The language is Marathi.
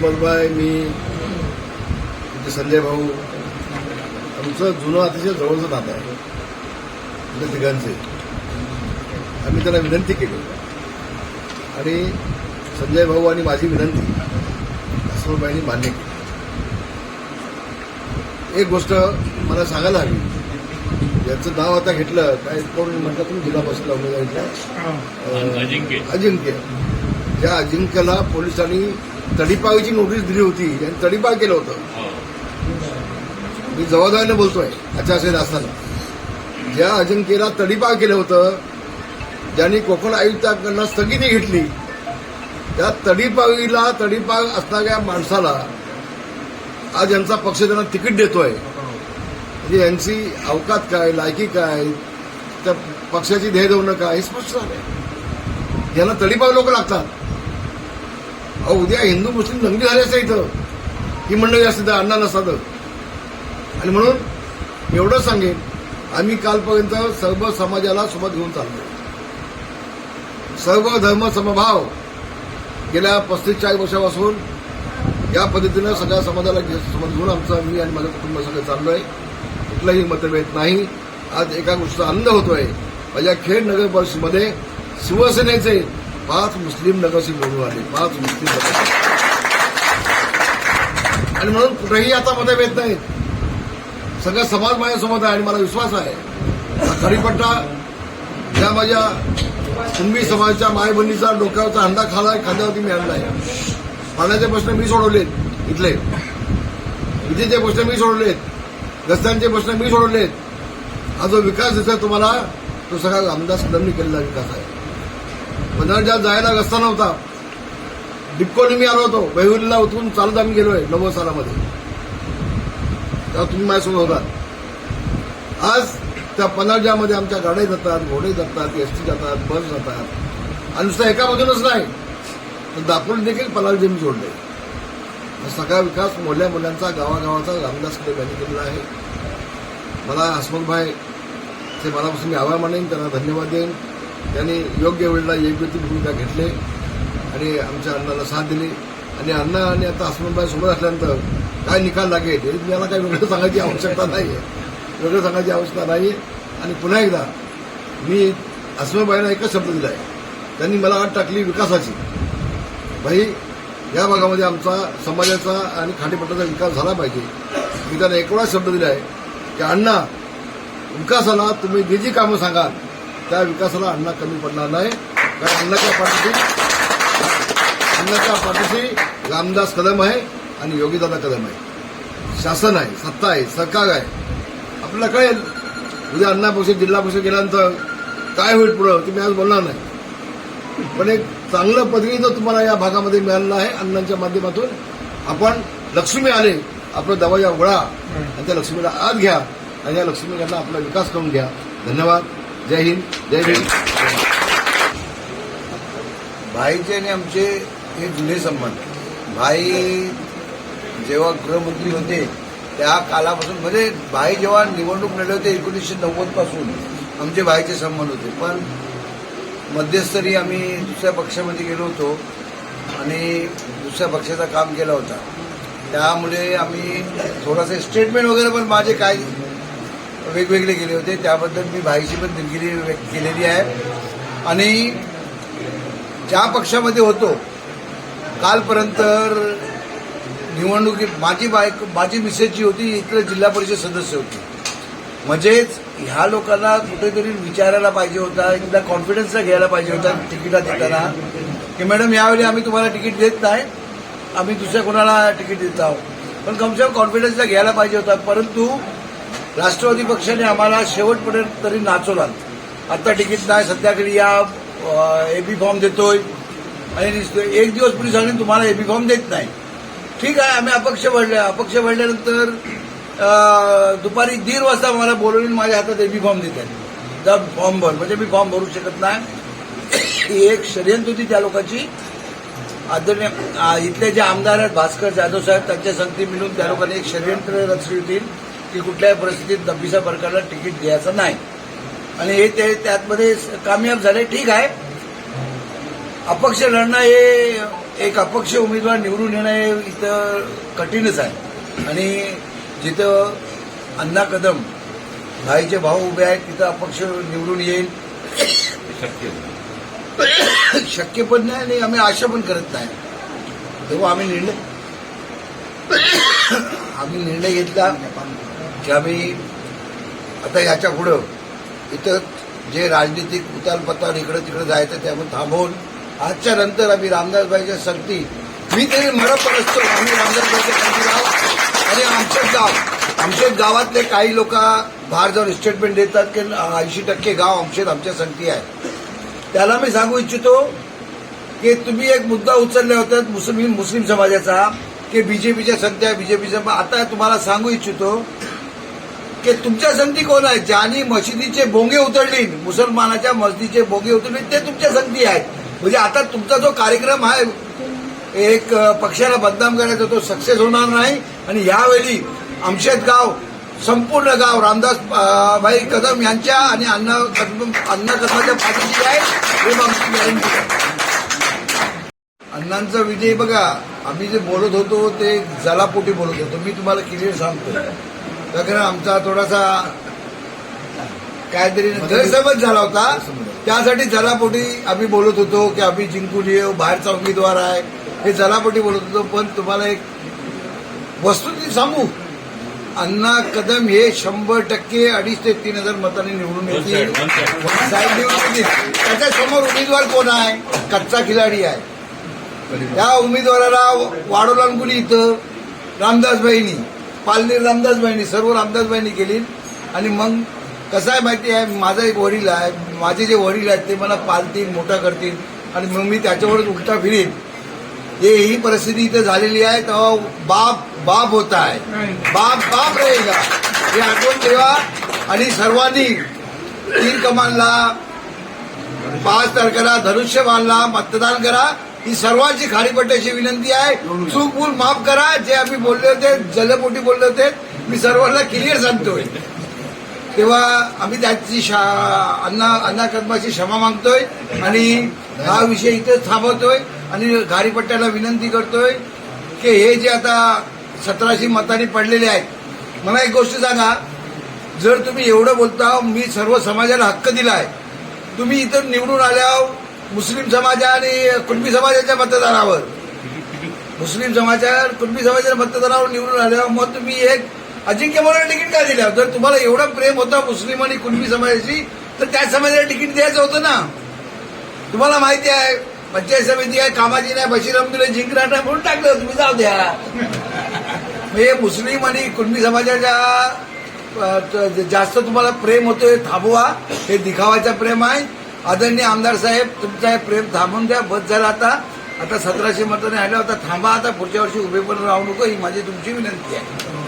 अस्मदभाई, मी, संजय भाऊ, आमचं जुनं अतिशय जवळचं नातं आहे. आमच्या तिघांचे आम्ही त्यांना विनंती केली आणि संजय भाऊ आणि माझी विनंती अस्मदभाईंनी मान्य केली. एक गोष्ट मला सांगायला हवी, याचं नाव आता घेतलं काय कोण म्हणतात तुम्ही जिल्हा परिषदला उमेदवार अजिंक्य. ज्या अजिंक्यला पोलिसांनी तडीपावीची नोटीस दिली होती, यांनी तडीपाव केलं होतं. मी जबाबदारीने बोलतोय आचारसंहिता असताना. ज्या अजिंक्यला तडीपाव केलं होतं, ज्यांनी कोकण आयुक्तांकडनं स्थगिती घेतली, त्या तडीपाव असणाऱ्या माणसाला आज यांचा पक्ष त्यांना तिकीट देतोय. म्हणजे यांची अवकात काय, लायकी काय, त्या पक्षाची ध्येयधोरणं काय हे स्पष्ट झालंय. यांना तडीपाव लोक लागतात. अहो, उद्या हिंदू मुस्लिम दंगली झाली असते इथं, ही मंडळी असते अण्णा नसतात. आणि म्हणून एवढं सांगेन, आम्ही कालपर्यंत सर्व समाजाला सोबत घेऊन चाललोय. सर्व धर्म समभाव गेल्या 35-40 वर्षापासून या पद्धतीनं सगळ्या समाजाला सोबत घेऊन आमचं मी आणि माझं कुटुंब सगळं चाललोय. कुठलाही मतभेद नाही. आज एका गोष्टीचा आनंद होतोय, माझ्या खेड नगर परिषदेमध्ये शिवसेनेचे 5 मुस्लिम नगरसेवक निवडून आले. 5 मुस्लिम नगरसेवक. आणि म्हणून कुठेही आता मतभेद नाहीत. सगळं समाज माझ्यासोबत आहे आणि मला विश्वास आहे. खडीपट्टा या माझ्या कुणबी समाजाच्या मायबहिणीचा डोक्यावरचा हंडा खांद्यावरती मी आणलाय. पाण्याचे प्रश्न मी सोडवलेत, इथले विजेचे प्रश्न मी सोडवलेत, रस्त्यांचे प्रश्न मी सोडवलेत. हा जो विकास दिसतोय तुम्हाला, तो सगळा रामदास कदमनी केलेला विकास आहे. पन्हाळ्यात जायला रस्ता नव्हता, डिपकोने मी आलो होतो. वेहुरीला उतरून चालत आम्ही गेलोय 90 सालामध्ये. तेव्हा तुम्ही माझ्यासोबत होतात. आज त्या पन्हाळ्यामध्ये आमच्या गाड्या जातात, घोडे जातात, एसटी जातात, बस जातात. आणि नुसतं एका बाजूनच नाही, तर दापोली देखील पन्हाळ्याचे मी जोडले. सगळा विकास मोठ्या मुलांचा गावागावाचा रामदास कदम यांनी केलेला आहे. मला अस्मदभाईचे मनापासून मी आभार मानेन, त्यांना धन्यवाद देईन. त्यांनी योग्य वेळेला योग्य ती भूमिका घेतली आणि आमच्या अण्णाला साथ दिली. आणि अण्णा आणि आता अस्मदभाई सोबत असल्यानंतर काय निकाल लागेल हे मला काही वेगळं सांगायची आवश्यकता नाही आहे. आणि पुन्हा एकदा मी अस्मदभाईंना एकच शब्द दिला आहे. त्यांनी मला आठ टाकली विकासाची. भाई, या भागामध्ये आमचा समाजाचा आणि खाडीपट्ट्याचा विकास झाला पाहिजे. मी त्यांना एवढाच शब्द दिला आहे की अण्णा, विकासाला तुम्ही जे जी कामं सांगाल त्या विकासाला अण्णा कमी पडणार नाही. कारण अण्णाच्या पाठीशी रामदास कदम आहे आणि योगीदादा कदम आहे. शासन आहे, सत्ता आहे, सरकार आहे. आपल्याला कळेल उद्या अण्णा परिषद जिल्हा परिषद गेल्यानंतर काय होईल पुढं, ते मी आज बोलणार नाही. पण एक चांगलं प्रतिनिधित्व तुम्हाला या भागामध्ये मिळालेलं आहे. अण्णांच्या माध्यमातून आपण लक्ष्मी आले, आपला दरवाजा उघडा आणि त्या लक्ष्मीला आत घ्या आणि या लक्ष्मीकडनं आपला विकास करून घ्या. धन्यवाद. जय हिंद, जय भीम. भाईचे आणि आमचे हे जुने संबंध. भाई जेव्हा गृहमंत्री होते त्या कालापासून, म्हणजे भाई जेव्हा निवडणूक लढले होते 1990 पासून आमचे भाईचे संबंध होते. पण मध्यस्तरी आम्ही दुसऱ्या पक्षामध्ये गेलो होतो आणि दुसऱ्या पक्षाचं काम केलं होता. त्यामुळे आम्ही थोडासा स्टेटमेंट वगैरे पण माझे काय वेगवेगळे गेले होते. त्याबद्दल मी भाईची पण दिलगिरी व्यक्त केलेली आहे. आणि ज्या पक्षामध्ये होतो कालपर्यंत निवडणुकीत माझी मिसेस जी होती इथलं जिल्हा परिषद सदस्य होती. म्हणजेच ह्या लोकांना कुठेतरी विचारायला पाहिजे होता, एकदा कॉन्फिडन्सला घ्यायला पाहिजे होता तिकीटा देताना की मॅडम यावेळी आम्ही तुम्हाला तिकीट देत नाही, आम्ही दुसऱ्या कोणाला तिकीट देत आहोत. पण कमसे कम कॉन्फिडन्सला घ्यायला पाहिजे होता. परंतु राष्ट्रवादी पक्षाने आम्हाला शेवटपर्यंत तरी नाचवला. आता तिकीट नाही, संध्याकाळी या एबी फॉर्म देतोय आणि एक दिवस पूर्वी सांगून तुम्हाला एबी फॉर्म देत नाही. ठीक आहे, आम्ही अपक्ष भरल्यानंतर दुपारी 1:30 वाजता मला बोलवून माझ्या हातात एबी फॉर्म देतात. जा फॉर्म भर, म्हणजे मी फॉर्म भरू शकत नाही. ही एक षडयंत्र होती त्या लोकांची. आदरणीय इथले जे आमदार आहेत भास्कर जाधव साहेब, त्यांच्या संगती मिळून त्या लोकांनी एक षडयंत्र रचली होती की कुठल्याही परिस्थितीत दब्बीसा प्रकारला तिकीट द्यायचं नाही. आणि हे त्यातमध्ये कामयाब झाले. ठीक आहे, अपक्ष लढणं हे एक अपक्ष उमेदवार निवडून येणं हे इथं कठीणच आहे आणि जिथं अण्णा कदम भाईचे भाऊ उभे आहेत तिथं अपक्ष निवडून येईल शक्य पण नाही आणि आम्ही आशा पण करत नाही. तेव्हा आम्ही निर्णय घेतला की आम्ही आता याच्या पुढं इथं जे राजनीतिक उतालपताल इकडं तिकडं जायचं त्यामुळे थांबवून आजच्या नंतर आम्ही रामदासबाईच्या संगती मी तरी मरत असतो आम्ही रामदासबाईच्या संगती राहू आणि आमच्याच गावातले काही लोक बाहेर जाऊन स्टेटमेंट देतात की 80% गाव आमच्या संगती आहे. त्याला मी सांगू इच्छितो की तुम्ही एक मुद्दा उचलले होते मुस्लिम समाजाचा की बीजेपीच्या संगती आहे बीजेपीच्या. आता तुम्हाला सांगू इच्छितो की तुमच्या संगती कोण आहेत ज्यांनी मशिदीचे बोंगे उतरली मुसलमानाच्या मस्जिदीचे बोंगे उतरले ते तुमच्या संगती आहेत. म्हणजे आता तुमचा जो कार्यक्रम आहे एक पक्षाला बदनाम करायचा तो सक्सेस होणार नाही आणि यावेळी आमचेच गाव संपूर्ण गाव रामदास भाई कदम यांच्या आणि अण्णा कदमाच्या पाठीशी आहे हे आमची गॅरंटी आहे. अण्णांचा विजय बघा आम्ही जे बोलत होतो ते जलापोटी बोलत होतो. मी तुम्हाला क्लिअर सांगतो कारण आमचा थोडासा काहीतरी गैरसमज झाला होता त्यासाठी जलापोटी आम्ही बोलत होतो की आम्ही जिंकून येऊ बाहेरचा उमेदवार आहे हे जलापोटी बोलत होतो. पण तुम्हाला एक वस्तुस्थिती सांगू अण्णा कदम हे 100% 2,500 ते 3,000 मतांनी निवडून येतील साहेब निवडून येतील. त्याच्यासमोर उमेदवार कोण आहे कच्चा खिलाडी आहे. त्या उमेदवाराला वाढवला कुणी इथं रामदासबाईंनी पालनीर रामदासबाईंनी सर्व रामदासबाईंनी केली आणि मग कसं आहे माहिती आहे माझा एक वडील आहे माझे जे वडील आहेत ते मला पालतील मोठा करतील आणि मग मी त्याच्यावरच उलटा फिरीन. ही परिस्थिती इथं झालेली आहे तेव्हा बाप होता आहे बाप रहेगा हे आठवण ठेवा आणि सर्वांनी तीर कमानला 5 तारखेला धनुष्यबाणला मतदान करा ही सर्वांची खालीपट्ट्याची विनंती आहे. चूक भूल माफ करा जे आम्ही बोलले होते जलपोटी बोलले होते मी सर्वांना क्लिअर सांगतोय. तेव्हा आम्ही त्याची अण्णा कदमाची क्षमा मागतोय आणि हा विषय इथेच थांबवतोय आणि घारीपट्ट्याला विनंती करतोय की हे जे आता 1700 मतांनी पडलेले आहेत मला एक गोष्ट सांगा जर तुम्ही एवढं बोलता मी सर्व समाजाला हक्क दिलाय तुम्ही इथं निवडून आल्यावर मुस्लिम समाज आणि कुणबी समाजाच्या मतदारावर मुस्लिम समाजावर कुणबी समाजाच्या मतदारावर निवडून आल्यावर मग तुम्ही एक अजिंक्य म्हणून तिकीट का दिलं जर तुम्हाला एवढं प्रेम होतं मुस्लिम आणि कुणबी समाजाची तर त्या समाजाला तिकीट द्यायचं होतं ना. तुम्हाला माहिती आहे पंचायत समिती आहे कामाची नाही बशीर अहमदुल्ला जिंकणार नाही म्हणून टाकलं तुम्ही जाऊ द्या. हे मुस्लिम आणि कुणबी समाजाच्या जास्त तुम्हाला प्रेम होतोय थांबवा हे दिखावायचं प्रेम आहे. आदरणीय आमदार साहेब तुमचं हे प्रेम थांबून द्या बस झालं आता 1700 मतांनी आलं होता थांबा आता पुढच्या वर्षी उभे पण राहू नको ही माझी तुमची विनंती आहे.